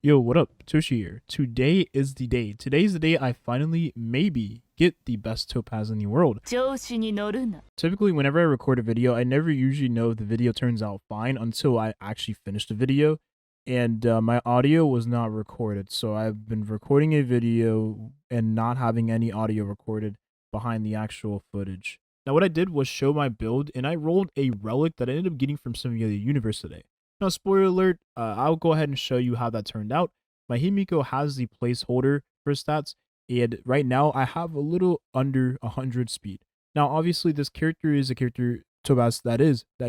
Yo, what up? Tushy here. Today is the day. Today's the day I finally, maybe, get the best Topaz in the world. 調子に乗るな。Typically, whenever I record a video, I never usually know if the video turns out fine until I actually finish the video. And my audio was not recorded. So I've been recording a video and not having any audio recorded behind the actual footage. Now, what I did was show my build, and I rolled a relic that I ended up getting from some of the universe today. Now, spoiler alert, I'll go ahead and show you how that turned out. My Himiko has the placeholder for stats, and right now I have a little under 100 speed. Now, obviously, this character is a character, Topaz, that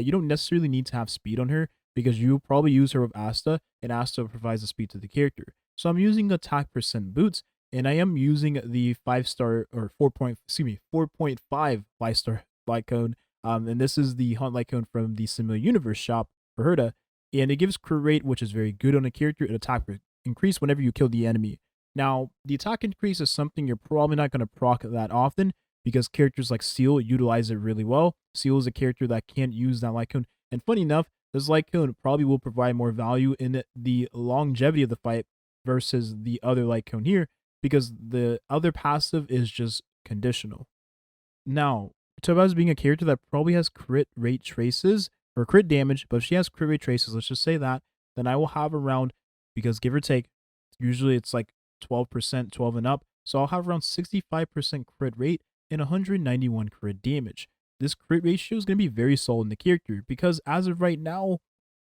you don't necessarily need to have speed on her because you probably use her with Asta, and Asta provides the speed to the character. So I'm using attack percent boots, and I am using the 5-star or 4.5 5-star light cone. And this is the hunt light cone from the Similar Universe shop for Herda, and it gives crit rate, which is very good on a character, and attack increase whenever you kill the enemy. Now, the attack increase is something you're probably not going to proc that often because characters like Seal utilize it really well. Seal is a character that can't use that light cone, and funny enough, this light cone probably will provide more value in the longevity of the fight versus the other light cone here because the other passive is just conditional. Now, Topaz being a character that probably has crit rate traces or crit damage, but if she has crit rate traces, let's just say that, then I will have around, because give or take, usually it's like 12%, 12 and up, so I'll have around 65% crit rate and 191 crit damage. This crit ratio is going to be very solid in the character because as of right now,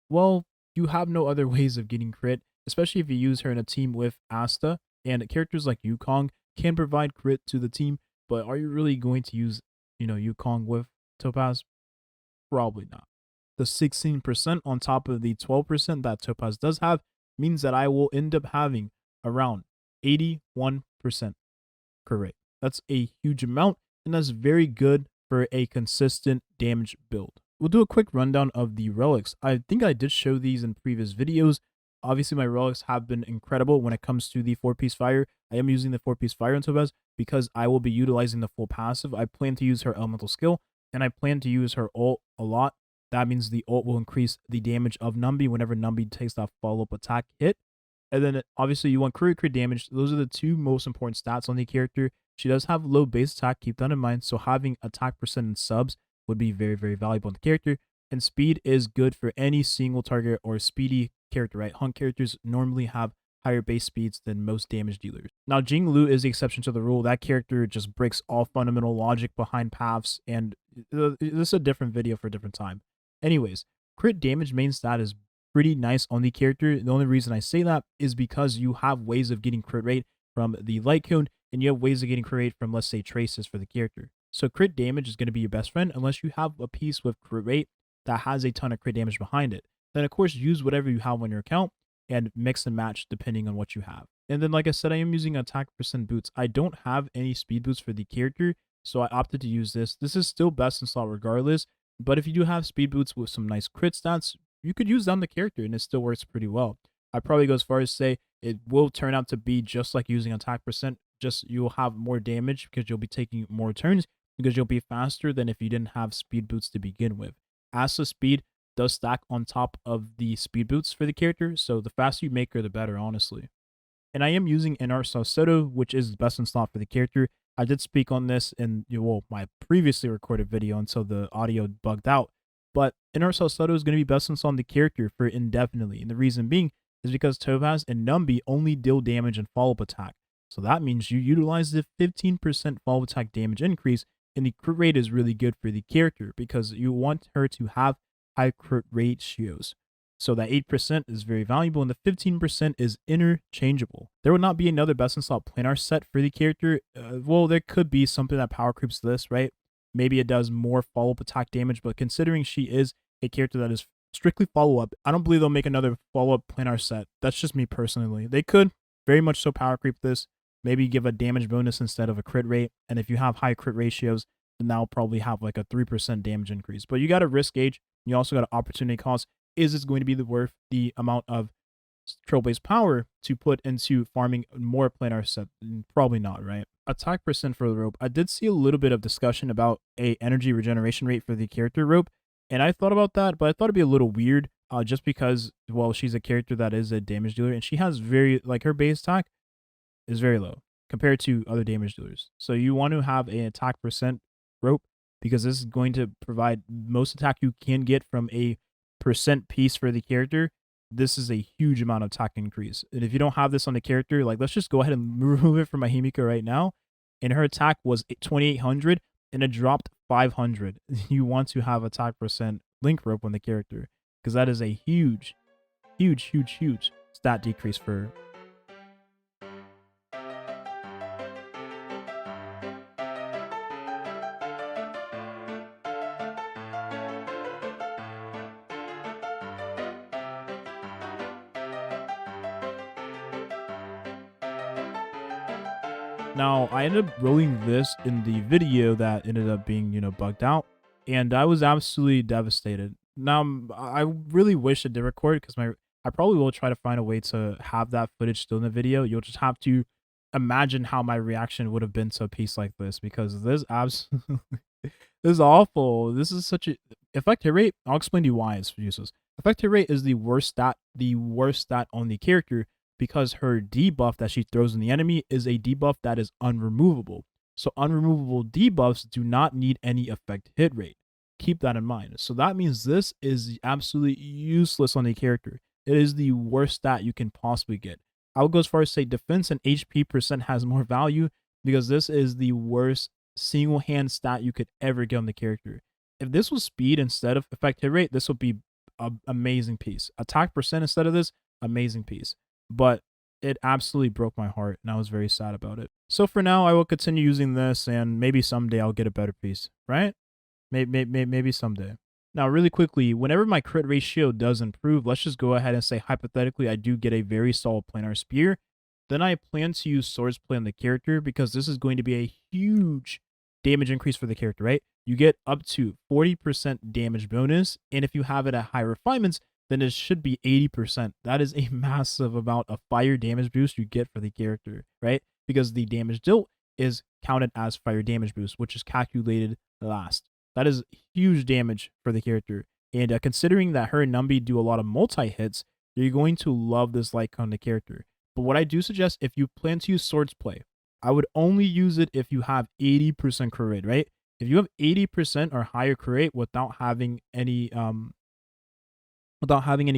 well, you have no other ways of getting crit, especially if you use her in a team with Asta, and characters like Yukong can provide crit to the team, but are you really going to use, Yukong with Topaz? Probably not. The 16% on top of the 12% that Topaz does have means that I will end up having around 81% correct. That's a huge amount, and that's very good for a consistent damage build. We'll do a quick rundown of the relics. I think I did show these in previous videos. Obviously, my relics have been incredible when it comes to the 4-piece fire. I am using the 4-piece fire on Topaz because I will be utilizing the full passive. I plan to use her elemental skill, and I plan to use her ult a lot. That means the ult will increase the damage of Numby whenever Numby takes that follow-up attack hit. And then obviously you want crit damage. Those are the two most important stats on the character. She does have low base attack, keep that in mind. So having attack percent and subs would be very, very valuable in the character. And speed is good for any single target or speedy character, right? Hunt characters normally have higher base speeds than most damage dealers. Now, Jing Lu is the exception to the rule. That character just breaks all fundamental logic behind paths, and this is a different video for a different time. Anyways, crit damage main stat is pretty nice on the character. The only reason I say that is because you have ways of getting crit rate from the light cone, and you have ways of getting crit rate from, let's say, traces for the character. So crit damage is going to be your best friend unless you have a piece with crit rate that has a ton of crit damage behind it. Then, of course, use whatever you have on your account and mix and match depending on what you have. And then, like I said, I am using attack percent boots. I don't have any speed boots for the character, so I opted to use this. This is still best in slot regardless, but if you do have speed boots with some nice crit stats, you could use down the character and it still works pretty well. I'd probably go as far as say it will turn out to be just like using attack percent, just you'll have more damage because you'll be taking more turns because you'll be faster than if you didn't have speed boots to begin with. Asta speed does stack on top of the speed boots for the character, so the faster you make her, the better, honestly. And I am using NR Salcedo, which is best in slot for the character. I did speak on this in my previously recorded video until the audio bugged out. But NR Salcedo is going to be best in slot on the character for indefinitely. And the reason being is because Topaz and Numby only deal damage and follow-up attack. So that means you utilize the 15% follow-up attack damage increase, and the crit rate is really good for the character because you want her to have high crit ratios. So that 8% is very valuable, and the 15% is interchangeable. There will not be another best in slot planar set for the character. Well, there could be something that power creeps this, right? Maybe it does more follow-up attack damage, but considering she is a character that is strictly follow-up, I don't believe they'll make another follow-up planar set. That's just me personally. They could very much so power creep this, maybe give a damage bonus instead of a crit rate, and if you have high crit ratios, then that'll probably have like a 3% damage increase. But you got a risk gauge. You also got an opportunity cost. Is this going to be worth the amount of trailblaze power to put into farming more planar set? Probably not, right? Attack percent for the rope. I did see a little bit of discussion about a energy regeneration rate for the character rope, and I thought about that, but I thought it'd be a little weird. just because, well, she's a character that is a damage dealer, and she has very like her base attack is very low compared to other damage dealers. So you want to have an attack percent rope because this is going to provide most attack you can get from a percent piece for the character. This is a huge amount of attack increase. And if you don't have this on the character, like let's just go ahead and remove it from my Himiko right now. And her attack was 2800 and it dropped 500. You want to have attack percent link rope on the character because that is a huge, huge, huge, huge stat decrease for. Now, I ended up rolling this in the video that ended up being, bugged out, and I was absolutely devastated. Now, I really wish I did record because I probably will try to find a way to have that footage still in the video. You'll just have to imagine how my reaction would have been to a piece like this because this absolutely this is awful. This is such a effect hit rate. I'll explain to you why it's useless. Effect hit rate is the worst stat on the character because her debuff that she throws on the enemy is a debuff that is unremovable. So unremovable debuffs do not need any effect hit rate. Keep that in mind. So that means this is absolutely useless on the character. It is the worst stat you can possibly get. I would go as far as say defense and HP percent has more value because this is the worst single hand stat you could ever get on the character. If this was speed instead of effect hit rate, this would be an amazing piece. Attack percent instead of this, amazing piece. But it absolutely broke my heart and I was very sad about it. So for now, I will continue using this and maybe someday I'll get a better piece, right? Maybe someday. Now, really quickly, whenever my crit ratio does improve, let's just go ahead and say hypothetically I do get a very solid planar spear. Then I plan to use swords play on the character because this is going to be a huge damage increase for the character, right? You get up to 40% damage bonus, and if you have it at high refinements, then it should be 80%. That is a massive amount of fire damage boost you get for the character, right? Because the damage dealt is counted as fire damage boost, which is calculated last. That is huge damage for the character. And considering that her and Numby do a lot of multi-hits, you're going to love this like on the character. But what I do suggest, if you plan to use swords play, I would only use it if you have 80% crit rate, right? If you have 80% or higher crit rate without having any crit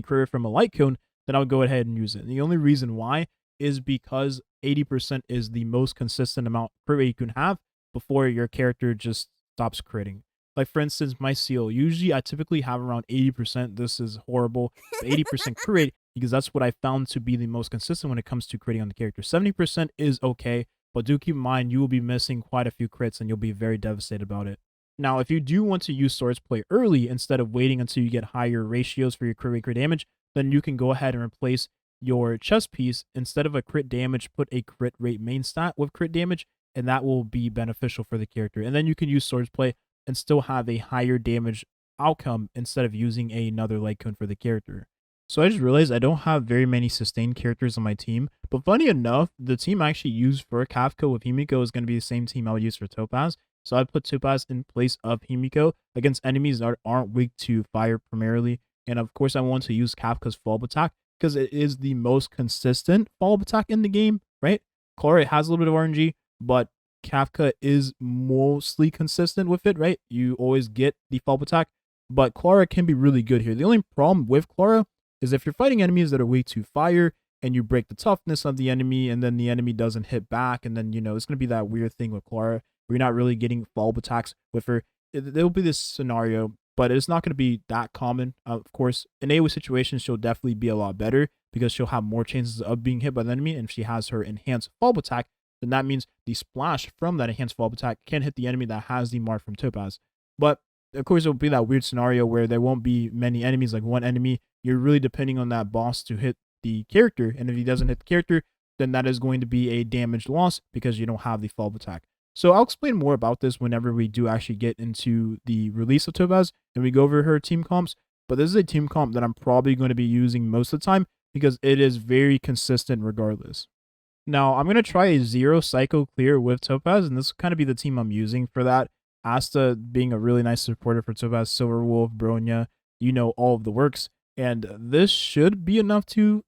rate from a light cone, then I would go ahead and use it. And the only reason why is because 80% is the most consistent amount of crit rate you can have before your character just stops critting. Like for instance, my seal, usually I typically have around 80%. This is horrible, 80% crit rate because that's what I found to be the most consistent when it comes to critting on the character. 70% is okay, but do keep in mind you will be missing quite a few crits and you'll be very devastated about it. Now, if you do want to use swords play early instead of waiting until you get higher ratios for your crit rate, crit damage, then you can go ahead and replace your chest piece. Instead of a crit damage, put a crit rate main stat with crit damage, and that will be beneficial for the character. And then you can use swords play and still have a higher damage outcome instead of using another light cone for the character. So I just realized I don't have very many sustained characters on my team, but funny enough, the team I actually used for Kafka with Himiko is going to be the same team I would use for Topaz. So I put Topaz in place of Himiko against enemies that aren't weak to fire primarily. And of course, I want to use Kafka's follow-up attack because it is the most consistent follow-up attack in the game, right? Clara has a little bit of RNG, but Kafka is mostly consistent with it, right? You always get the follow-up attack, but Clara can be really good here. The only problem with Clara is if you're fighting enemies that are weak to fire and you break the toughness of the enemy and then the enemy doesn't hit back, and then, it's going to be that weird thing with Clara where you're not really getting follow-up attacks with her. There'll be this scenario, but it's not going to be that common. Of course, in AoE situations, she'll definitely be a lot better because she'll have more chances of being hit by the enemy, and if she has her enhanced follow-up attack, then that means the splash from that enhanced follow-up attack can hit the enemy that has the mark from Topaz. But of course, it'll be that weird scenario where there won't be many enemies, like one enemy. You're really depending on that boss to hit the character, and if he doesn't hit the character, then that is going to be a damage loss because you don't have the follow-up attack. So I'll explain more about this whenever we do actually get into the release of Topaz and we go over her team comps. But this is a team comp that I'm probably going to be using most of the time because it is very consistent regardless. Now, I'm going to try a 0 Psycho clear with Topaz, and this will kind of be the team I'm using for that. Asta being a really nice supporter for Topaz, Silverwolf, Bronya, all of the works. And this should be enough to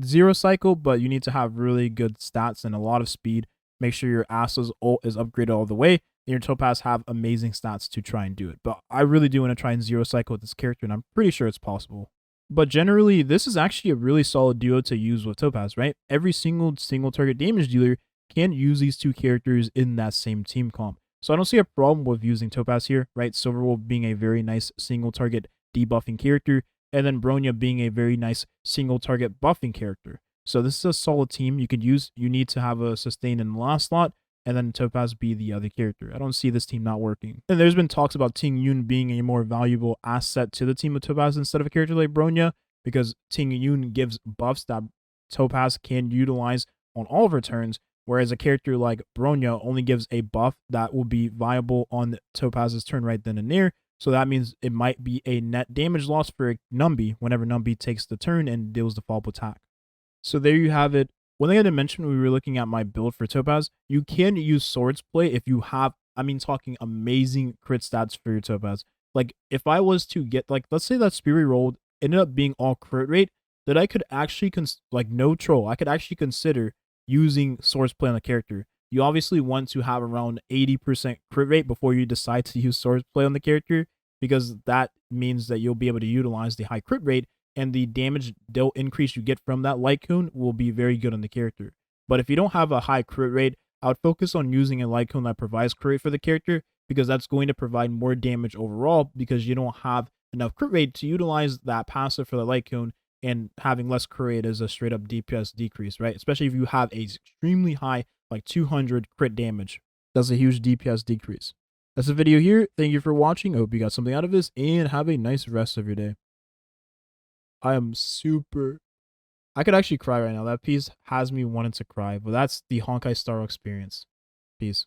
zero cycle, but you need to have really good stats and a lot of speed. Make sure your Asa's ult is upgraded all the way, and your Topaz have amazing stats to try and do it. But I really do want to try and zero cycle with this character, and I'm pretty sure it's possible. But generally, this is actually a really solid duo to use with Topaz, right? Every single target damage dealer can use these two characters in that same team comp. So I don't see a problem with using Topaz here, right? Silverwolf being a very nice single target debuffing character, and then Bronya being a very nice single target buffing character. So this is a solid team you could use. You need to have a sustain in the last slot, and then Topaz be the other character. I don't see this team not working. And there's been talks about Ting Yun being a more valuable asset to the team of Topaz instead of a character like Bronya, because Ting Yun gives buffs that Topaz can utilize on all of her turns, whereas a character like Bronya only gives a buff that will be viable on Topaz's turn right then and there. So that means it might be a net damage loss for Numby whenever Numby takes the turn and deals the follow-up attack. So there you have it. One thing I didn't mention when we were looking at my build for Topaz, you can use Swords Play if you have, talking amazing crit stats for your Topaz. Like, if I was to get, like, let's say that Spirit rolled ended up being all crit rate, that I could actually, no troll, I could actually consider using Swords Play on the character. You obviously want to have around 80% crit rate before you decide to use Swords Play on the character, because that means that you'll be able to utilize the high crit rate, and the damage dealt increase you get from that light cone will be very good on the character. But if you don't have a high crit rate, I would focus on using a light cone that provides crit rate for the character, because that's going to provide more damage overall, because you don't have enough crit rate to utilize that passive for the light cone, and having less crit rate is a straight up DPS decrease, right? Especially if you have a extremely high, like 200 crit damage. That's a huge DPS decrease. That's the video here. Thank you for watching. I hope you got something out of this, and have a nice rest of your day. I am super. I could actually cry right now. That piece has me wanting to cry, but that's the Honkai Star experience. Peace.